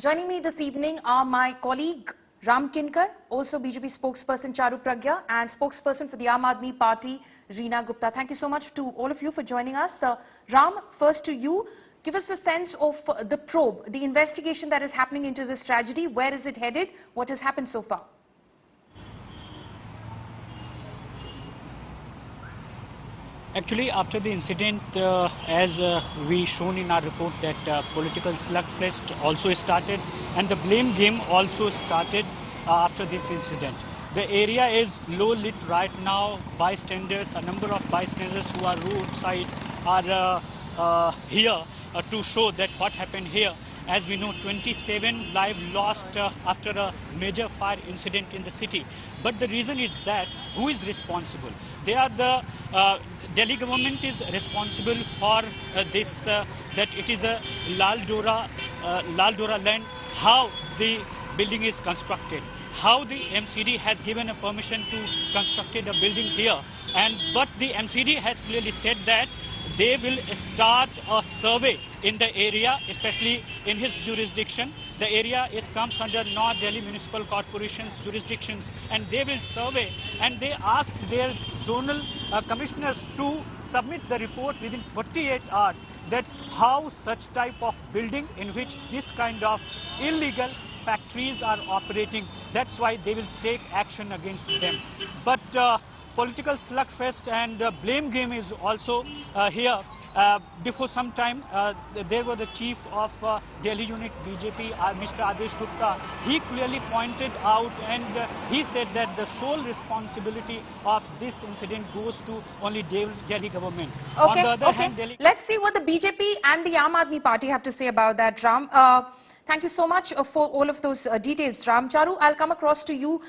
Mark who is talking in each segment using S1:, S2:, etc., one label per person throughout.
S1: Joining me this evening are my colleague Ram Kinkar, also BJP spokesperson Charu Pragya, and spokesperson for the Aam Aadmi Party, Reena Gupta. Thank you so much to all of you for joining us. Ram, first to you, give us a sense of the probe, the investigation that is happening into this tragedy. Where is it headed? What has happened so far?
S2: Actually, after the incident, as we shown in our report that political slugfest also started and the blame game also started after this incident. The area is low lit right now. Bystanders, a number of bystanders who are roadside are here to show that what happened here. As we know, 27 lives lost after a major fire incident in the city. But the reason is that who is responsible? They are the Delhi government is responsible for this, that it is a Lal Dora land, how the building is constructed, how the MCD has given a permission to construct a building here. But the MCD has clearly said that they will start a survey in the area, especially in his jurisdiction. The area comes under North Delhi Municipal Corporation's jurisdictions, and they will survey, and they asked their zonal commissioners to submit the report within 48 hours that how such type of building in which this kind of illegal factories are operating. That's why they will take action against them. But political slugfest and blame game is also here. Before some time, there was the chief of Delhi unit BJP, Mr. Adesh Gupta. He clearly pointed out and he said that the sole responsibility of this incident goes to only Delhi government.
S1: Okay,
S2: On the other hand,
S1: let's see what the BJP and the Aam Aadmi Party have to say about that, Ram. Thank you so much for all of those details, Ram. Charu, I'll come across to you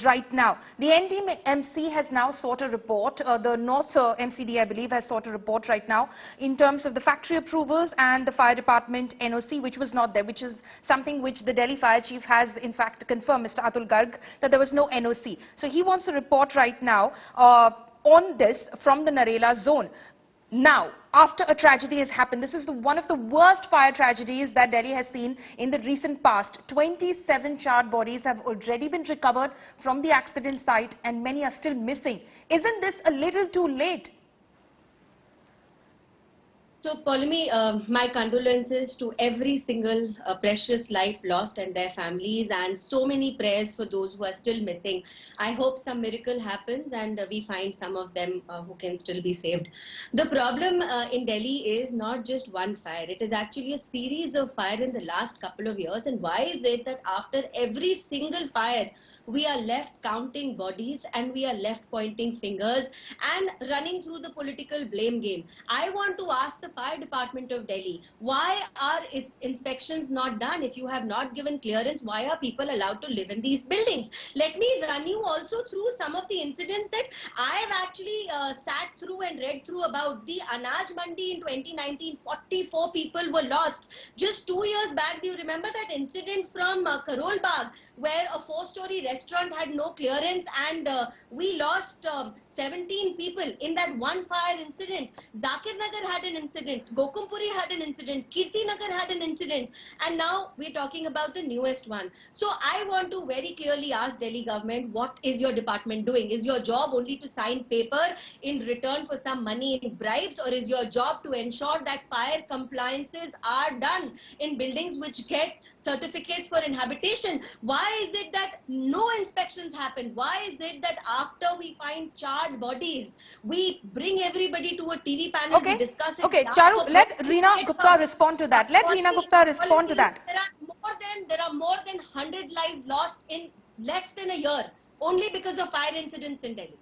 S1: right now. The NDMC has now sought a report. The North MCD, I believe, has sought a report right now in terms of the factory approvals and the fire department NOC, which was not there, which is something which the Delhi Fire Chief has, in fact, confirmed, Mr. Atul Garg, that there was no NOC. So he wants a report right now on this from the Narela zone. Now, after a tragedy has happened, this is one of the worst fire tragedies that Delhi has seen in the recent past. 27 charred bodies have already been recovered from the accident site and many are still missing. Isn't this a little too late?
S3: So, Paulami, my condolences to every single precious life lost and their families, and so many prayers for those who are still missing. I hope some miracle happens and we find some of them who can still be saved. The problem in Delhi is not just one fire. It is actually a series of fires in the last couple of years. And why is it that after every single fire, we are left counting bodies and we are left pointing fingers and running through the political blame game? I want to ask the Fire Department of Delhi, why are inspections not done? If you have not given clearance, why are people allowed to live in these buildings? Let me run you also through some of the incidents that I have actually sat through and read through about. The Anaj Mandi in 2019, 44 people were lost. Just 2 years back, do you remember that incident from Karol Bagh, where a four-storey restaurant had no clearance and we lost 17 people in that one fire incident. Zakir Nagar had an incident, Gokumpuri had an incident, Kirti Nagar had an incident, and now we're talking about the newest one. So I want to very clearly ask Delhi government, what is your department doing? Is your job only to sign paper in return for some money in bribes, or is your job to ensure that fire compliances are done in buildings which get certificates for inhabitation? Why is it that no inspections happen? Why is it that after we find charred bodies, we bring everybody to a TV panel to discuss it?
S1: Okay, Charu, let Reena Gupta respond to that. Let Reena Gupta respond to that.
S3: There are more than 100 lives lost in less than a year only because of fire incidents in Delhi.